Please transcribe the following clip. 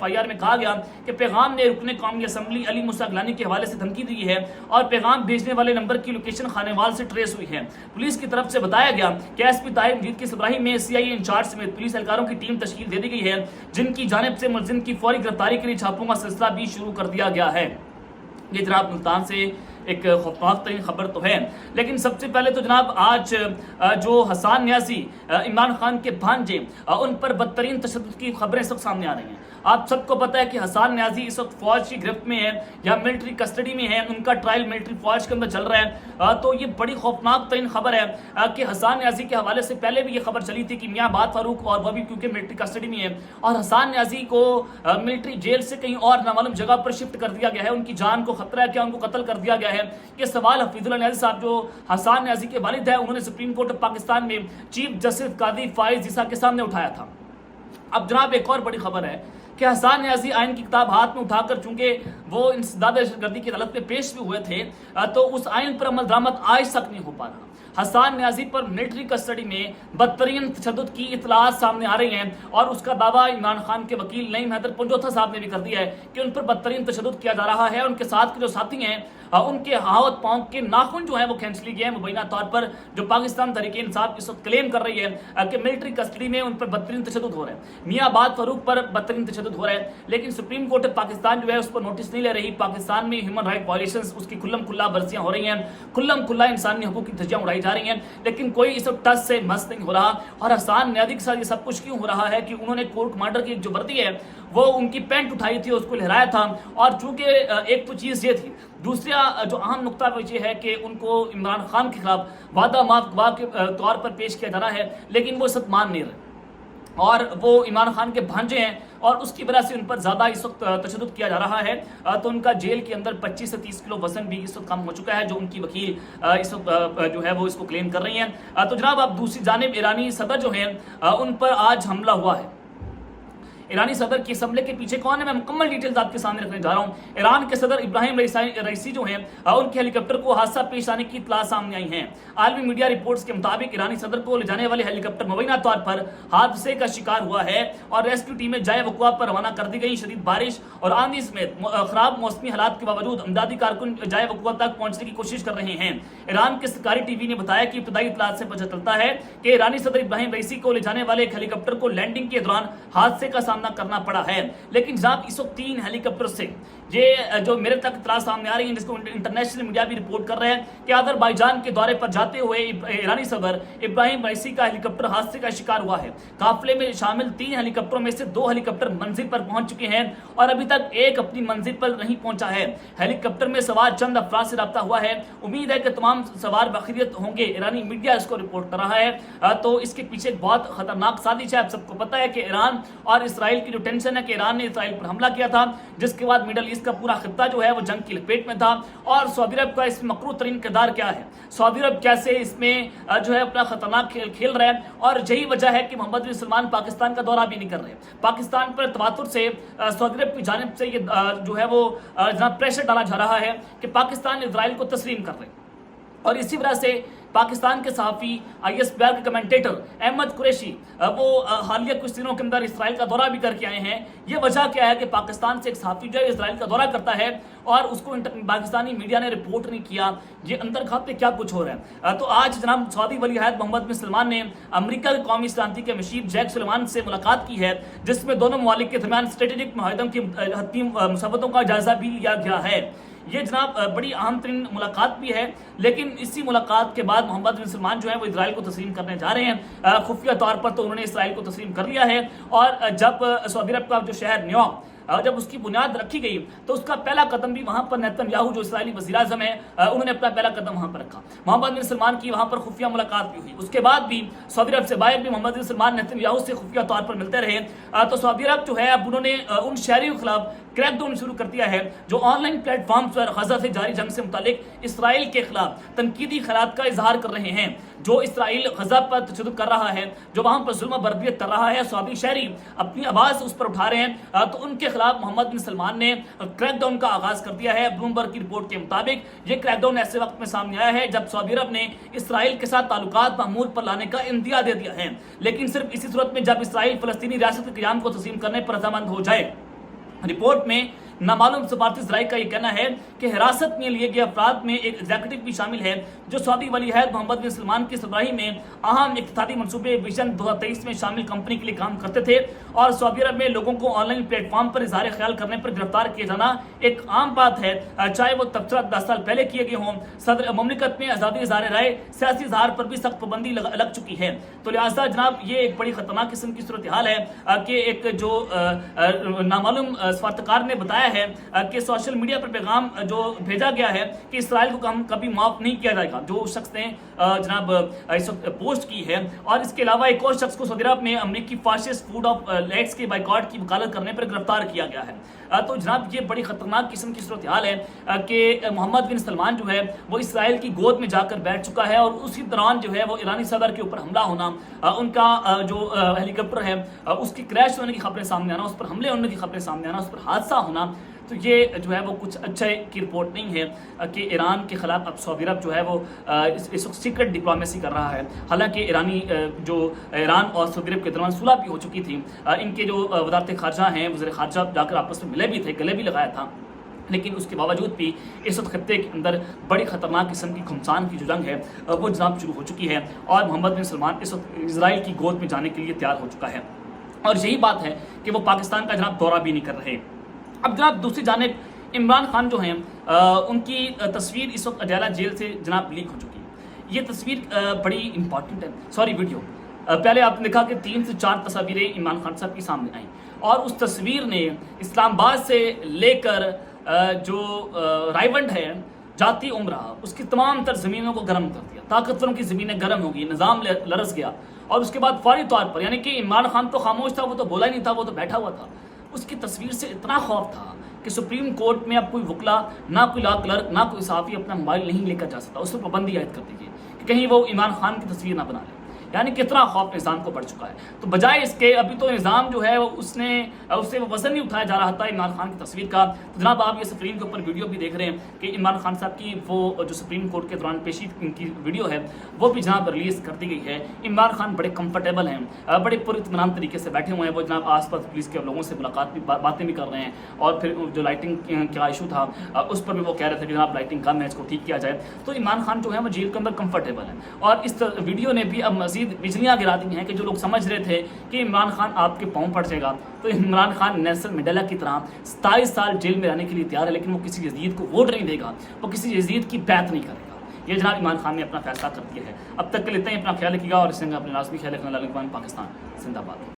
FIR میں کہا گیا کہ پیغام نے رکن قومی اسمبلی علی موسیٰ گیلانی کے حوالے سے دھمکی دی ہے اور پیغام بھیجنے والے نمبر کی لوکیشن خانیوال سے ٹریس ہوئی ہے۔ پولیس کی طرف سے بتایا گیا کہ SP طاہر مجید کی سربراہی میں CIA انچارج سمیت پولیس اہلکاروں کی ٹیم تشکیل دے دی گئی ہے جن کی جانب سے ملزم کی فوری گرفتاری کے لیے چھاپوں کا سلسلہ بھی شروع کر دیا گیا ہے۔ یہ جناب ملتان سے ایک خوفناک ترین خبر تو ہے، لیکن سب سے پہلے تو جناب آج جو حسان نیازی عمران خان کے بھانجے ان پر بدترین تشدد کی خبریں سب سامنے آ رہی ہیں۔ آپ سب کو پتہ ہے کہ حسان نیازی اس وقت فوج کی گرفت میں ہے یا ملٹری کسٹڈی میں ہے، ان کا ٹرائل ملٹری فوج کے اندر چل رہا ہے۔ تو یہ بڑی خوفناک ترین خبر ہے کہ حسان نیازی کے حوالے سے پہلے بھی یہ خبر چلی تھی کہ میاں عباد فاروق اور وہ بھی کیونکہ ملٹری کسٹڈی میں ہے اور حسان نیازی کو ملٹری جیل سے کہیں اور نامعلوم جگہ پر شفٹ کر دیا گیا ہے، ان کی جان کو خطرہ ہے، کیا ان کو قتل کر دیا گیا ہے؟ یہ سوال حفیظ اللہ نیازی صاحب جو حسان نیازی کے والد ہیں انہوں نے سپریم کورٹ آف پاکستان میں چیف جسٹس قاضی فائز عیسیٰ کے سامنے اٹھایا تھا۔ اب جناب ایک اور بڑی خبر ہے کہ حسان نیازی آئین کی کتاب ہاتھ میں اٹھا کر چونکہ وہ انسداد دہشت گردی کی عدالت میں پیش بھی ہوئے تھے تو اس آئین پر عمل درآمد آج تک نہیں ہو پا رہا۔ حسان نیازی پر ملٹری کسٹڈی میں بدترین تشدد کی اطلاعات سامنے آ رہی ہیں اور اس کا دعویٰ عمران خان کے وکیل نعیم حیدر پنجوتھا صاحب نے بھی کر دیا ہے کہ ان پر بدترین تشدد کیا جا رہا ہے۔ ان کے ساتھ کے جو ساتھی ہیں ان کے ہاتھ پاؤں کے ناخن جو ہیں وہ کھینچ لی گئے ہیں مبینہ طور پر، جو پاکستان تحریک انصاف اس وقت کلیم کر رہی ہے کہ ملٹری کسٹڈی میں ان پر بدترین تشدد ہو رہا ہے، میاں عباد فاروق پر بدترین تشدد ہو رہا ہے، لیکن سپریم کورٹ پاکستان جو ہے اس پر نوٹس نہیں لے رہی۔ پاکستان میں ہیومن رائٹ وائلیشنز اس کی کھلم کھلا برسیاں ہو رہی ہیں، کھلم کھلا انسانی حقوق کی دھجیاں اڑائی جا رہی ہیں، لیکن کوئی اس وقت ٹس سے مس نہیں ہو رہا۔ اور حسان نیازی کے ساتھ یہ سب کچھ کیوں ہو رہا ہے کہ انہوں نے کورٹ کمانڈر کی جو وردی ہے وہ ان کی پینٹ اٹھائی تھی، اس کو لہرایا تھا، اور چونکہ ایک تو چیز یہ تھی، دوسرا جو اہم نقطہ یہ ہے کہ ان کو عمران خان کے خلاف وعدہ معاف گواہ کے طور پر پیش کیا جانا ہے، لیکن وہ سب مان نہیں رہے اور وہ عمران خان کے بھانجے ہیں اور اس کی وجہ سے ان پر زیادہ اس وقت تشدد کیا جا رہا ہے۔ تو ان کا جیل کے اندر 25 سے 30 کلو وزن بھی اس وقت کم ہو چکا ہے، جو ان کی وکیل اس وقت جو ہے وہ اس کو کلیم کر رہی ہیں۔ تو جناب اب دوسری جانب ایرانی صدر جو ہیں ان پر آج حملہ ہوا ہے۔ ایرانی صدر کے اس حملے کے پیچھے کون ہے، میں مکمل ڈیٹیلز آپ کے سامنے رکھنے جا رہا ہوں۔ ایران کے صدر ابراہیم رئیسی جو ہیں ان کے ہیلی کاپٹر کو حادثہ پیش آنے کی اطلاع سامنے آئی ہیں۔ عالمی میڈیا رپورٹس کے مطابق ایرانی صدر کو لے جانے والے ہیلی کاپٹر مبینہ طور پر حادثے کا شکار ہوا ہے اور ریسکیو ٹیمیں جائے وقوع پر روانہ کر دی گئی۔ شدید بارش اور آندھی سمیت خراب موسمی حالات کے باوجود امدادی کارکن جائے وقوع تک پہنچنے کی کوشش کر رہے ہیں۔ ایران کے سرکاری ٹی وی نے بتایا کہ ابتدائی اطلاعات سے پتہ چلتا ہے کہ ایرانی صدر ابراہیم رئیسی کو لے جانے والے ایک ہیلی کاپٹر کو لینڈنگ کے دوران حادثے کا سامنا کرنا پڑا ہے، لیکن جناب اس وقت 3 ہیلی کاپٹر سے یہ جو میرے تک اطلاع سامنے آ رہی ہیں، جس کو انٹرنیشنل میڈیا بھی رپورٹ کر رہے ہیں کہ آذربائیجان کے دورے پر جاتے ہوئے ایرانی صدر ابراہیم رئیسی کا ہیلی کاپٹر حادثے کا شکار ہوا ہے۔ قافلے میں شامل 3 ہیلی کاپٹروں میں سے 2 ہیلی کاپٹر منزل پر پہنچ چکے ہیں اور ابھی تک ایک اپنی منزل پر نہیں پہنچا ہے۔ ہیلی کاپٹر میں سوار چند افراد سے رابطہ ہوا ہے، امید ہے کہ تمام سوار بخیریت ہوں گے، ایرانی میڈیا اس کو رپورٹ کر رہا ہے۔ تو اس کے پیچھے ایک بہت خطرناک سازش ہے۔ آپ سب کو پتہ ہے کہ ایران اور اسرائیل کی جو ٹینشن ہے کہ ایران نے اسرائیل پر حملہ کیا تھا، جس کے بعد مڈل ایسٹ کا پورا خطہ جو ہے وہ جنگ کی لپیٹ میں تھا، اور سعودی عرب کا اس میں مکروہ ترین کردار کیا ہے، سعودی عرب کیسے اس میں جو ہے اپنا خطرناک کھیل رہا ہے، اور یہی وجہ ہے کہ محمد بن سلمان پاکستان کا دورہ بھی نہیں کر رہے۔ پاکستان پر تواتر سے سعودی عرب کی جانب سے یہ جو ہے وہ جناب پریشر ڈالا جا رہا ہے کہ پاکستان اسرائیل کو تسلیم کر رہے، اور اسی وجہ سے پاکستان کے صحافی ISPR کے کمنٹیٹر احمد قریشی وہ حالیہ کچھ دنوں کے اندر اسرائیل کا دورہ بھی کر کے آئے ہیں۔ یہ وجہ کیا ہے کہ پاکستان سے ایک صحافی جو ہے اسرائیل کا دورہ کرتا ہے اور اس کو پاکستانی میڈیا نے رپورٹ نہیں کیا، یہ اندر کھاتے کیا کچھ ہو رہا ہے۔ تو آج جناب سعودی ولی عہد محمد بن سلمان نے امریکہ کے قومی سلامتی کے مشیر جیک سلیوان سے ملاقات کی ہے، جس میں دونوں ممالک کے درمیان اسٹریٹجک معاہدوں کی حتمی مسودوں کا جائزہ بھی لیا گیا ہے۔ یہ جناب بڑی اہم ترین ملاقات بھی ہے، لیکن اسی ملاقات کے بعد محمد بن سلمان جو ہے وہ اسرائیل کو تسلیم کرنے جا رہے ہیں۔ خفیہ طور پر تو انہوں نے اسرائیل کو تسلیم کر لیا ہے، اور جب سعودی عرب کا جو شہر نیویارک جب اس کی بنیاد رکھی گئی تو اس کا پہلا قدم بھی وہاں پر نیتن یاہو جو اسرائیلی وزیر اعظم ہے انہوں نے اپنا پہلا قدم وہاں پر رکھا۔ محمد بن سلمان کی وہاں پر خفیہ ملاقات بھی ہوئی، اس کے بعد بھی سعودی عرب سے باہر بھی محمد بن سلمان نیتن یاہو سے خفیہ طور پر ملتے رہے۔ تو سعودی عرب جو ہے اب انہوں نے ان شہریوں کے خلاف کریک ڈاؤن شروع کر دیا ہے، جو آن لائن پلیٹ فارمز پر غزہ سے جاری جنگ سے متعلق اسرائیل کے خلاف تنقیدی خیالات کا اظہار کر رہے ہیں۔ جو اسرائیل غزہ پر تشدد کر رہا ہے، جو وہاں پر ظلم و بربریت کر رہا ہے، سعودی شہری اپنی آواز اس پر اٹھا رہے ہیں، تو ان کے خلاف محمد بن سلمان نے کریک ڈاؤن کا آغاز کر دیا ہے۔ بلومبرگ کی رپورٹ کے مطابق یہ کریک ڈاؤن ایسے وقت میں سامنے آیا ہے جب سعودی عرب نے اسرائیل کے ساتھ تعلقات معمول پر لانے کا اندیا دے دیا ہے، لیکن صرف اسی صورت میں جب اسرائیل فلسطینی ریاست کے قیام کو تسلیم کرنے پر رضامند ہو جائے۔ رپورٹ میں نامعلوم سفارتی ذرائع کا یہ کہنا ہے کہ حراست میں لیے گئے افراد میں ایک ایگزیکٹو بھی شامل ہے جو سعودی ولی عہد محمد بن سلمان کی سربراہی میں اہم اقتصادی منصوبے ویژن 2023 میں شامل کمپنی کے لیے کام کرتے تھے، اور سعودی عرب میں لوگوں کو آن لائن پلیٹ فارم پر اظہار خیال کرنے پر گرفتار کیے جانا ایک عام بات ہے، چاہے وہ تبصرہ 10 سال پہلے کیے گئے ہوں۔ صدر مملکت میں آزادی اظہار رائے، سیاسی اظہار پر بھی سخت پابندی لگ چکی ہے، تو لہٰذا جناب یہ ایک بڑی خطرناک قسم کی صورتحال ہے کہ ایک جو نامعلوم سفارتکار نے بتایا ہے کہ سوشل میڈیا پر پیغام جو بھیجا گیا ہے کہ اسرائیل کو ہم کبھی معاف نہیں کیا جائے گا، جو شخص نے جناب اس وقت پوسٹ کی ہے، اور اس کے علاوہ ایک اور شخص کو سعودی عرب میں امریکی فاسسٹ فوڈ آف لیٹس کے بائیکاٹ کی وکالت کرنے پر گرفتار کیا گیا ہے۔ تو جناب یہ بڑی خطرناک قسم کی صورتحال ہے کہ محمد بن سلمان جو ہے وہ اسرائیل کی گود میں جا کر بیٹھ چکا ہے، اور اسی دوران جو ہے وہ ایرانی صدر کے اوپر حملہ ہونا، ان کا جو ہیلی کاپٹر ہے اس کی کریش ہونے کی خبریں سامنے آنا، اس پر حملے ہونے کی خبریں سامنے آنا، اس پر حادثہ ہونا، تو یہ جو ہے وہ کچھ اچھے کی رپورٹ نہیں ہے کہ ایران کے خلاف اب سعودی عرب جو ہے وہ اس وقت سیکرٹ ڈپلومیسی کر رہا ہے۔ حالانکہ ایران اور سعودی عرب کے درمیان صلح بھی ہو چکی تھی، ان کے جو وزارت خارجہ ہیں، وزیر خارجہ جا کر آپس میں ملے بھی تھے، گلے بھی لگایا تھا، لیکن اس کے باوجود بھی اس وقت خطے کے اندر بڑی خطرناک قسم کی گھمسان کی جو جنگ ہے وہ جناب شروع ہو چکی ہے، اور محمد بن سلمان اس وقت اسرائیل کی گود میں جانے کے لیے تیار ہو چکا ہے، اور یہی بات ہے کہ وہ پاکستان کا جناب دورہ بھی نہیں کر رہے۔ اب جناب دوسری جانب عمران خان جو ہیں ان کی تصویر اس وقت اڈیالہ جیل سے جناب لیک ہو چکی ہے۔ یہ تصویر بڑی امپورٹنٹ ہے، ویڈیو پہلے آپ نے دیکھا کہ 3 سے 4 تصاویریں عمران خان صاحب کی سامنے آئیں، اور اس تصویر نے اسلام آباد سے لے کر جو رائیونڈ ہے جاتی عمرہ، اس کی تمام تر زمینوں کو گرم کر دیا، طاقتوروں کی زمینیں گرم ہو گئی، نظام لرز گیا، اور اس کے بعد فوری طور پر، یعنی کہ عمران خان تو خاموش تھا، وہ تو بولا ہی نہیں تھا، وہ تو بیٹھا ہوا تھا، اس کی تصویر سے اتنا خوف تھا کہ سپریم کورٹ میں اب کوئی وکلا، نہ کوئی لا کلرک، نہ کوئی صحافی اپنا موبائل نہیں لے کر جا سکتا، اس پر پابندی عائد کر دی گئی کہ کہیں وہ عمران خان کی تصویر نہ بنا لے، یعنی کتنا خوف نظام کو بڑھ چکا ہے۔ تو بجائے اس کے ابھی تو نظام جو ہے اس سے وہ وزن نہیں اٹھایا جا رہا تھا عمران خان کی تصویر کا، تو جناب آپ یہ سکرین کے اوپر ویڈیو بھی دیکھ رہے ہیں کہ عمران خان صاحب کی وہ جو سپریم کورٹ کے دوران پیشی کی ویڈیو ہے وہ بھی جناب ریلیز کر دی گئی ہے۔ عمران خان بڑے کمفرٹیبل ہیں، بڑے پر اطمینان طریقے سے بیٹھے ہوئے ہیں، وہ جناب آس پاس پولیس کے لوگوں سے ملاقات بھی، باتیں بھی کر رہے ہیں، اور پھر جو لائٹنگ کا ایشو تھا اس پر بھی وہ کہہ رہے تھے کہ جناب لائٹنگ کم ہے، اس کو ٹھیک کیا جائے۔ تو عمران خان جو ہے وہ جیل کے اندر کمفرٹیبل ہیں، اور اس ویڈیو نے بھی اب مزید بجلیاں گرا دی ہیں کہ جو لوگ سمجھ رہے تھے کہ عمران خان آپ کے پاؤں پڑ جائے گا، تو عمران خان نیلسن منڈیلا کی طرح 27 سال جیل میں رہنے کے لیے تیار ہے، لیکن وہ کسی یزید کو ووٹ نہیں دے گا، وہ کسی یزید کی بیعت نہیں کرے گا۔ یہ جناب عمران خان نے اپنا فیصلہ کر دیا ہے۔ اب تک کے لیے اتنا ہی، اپنا خیال رکھیے گا، اور اس میں اپنے لازمی خیال رکھنا۔ پاکستان زندہ باد۔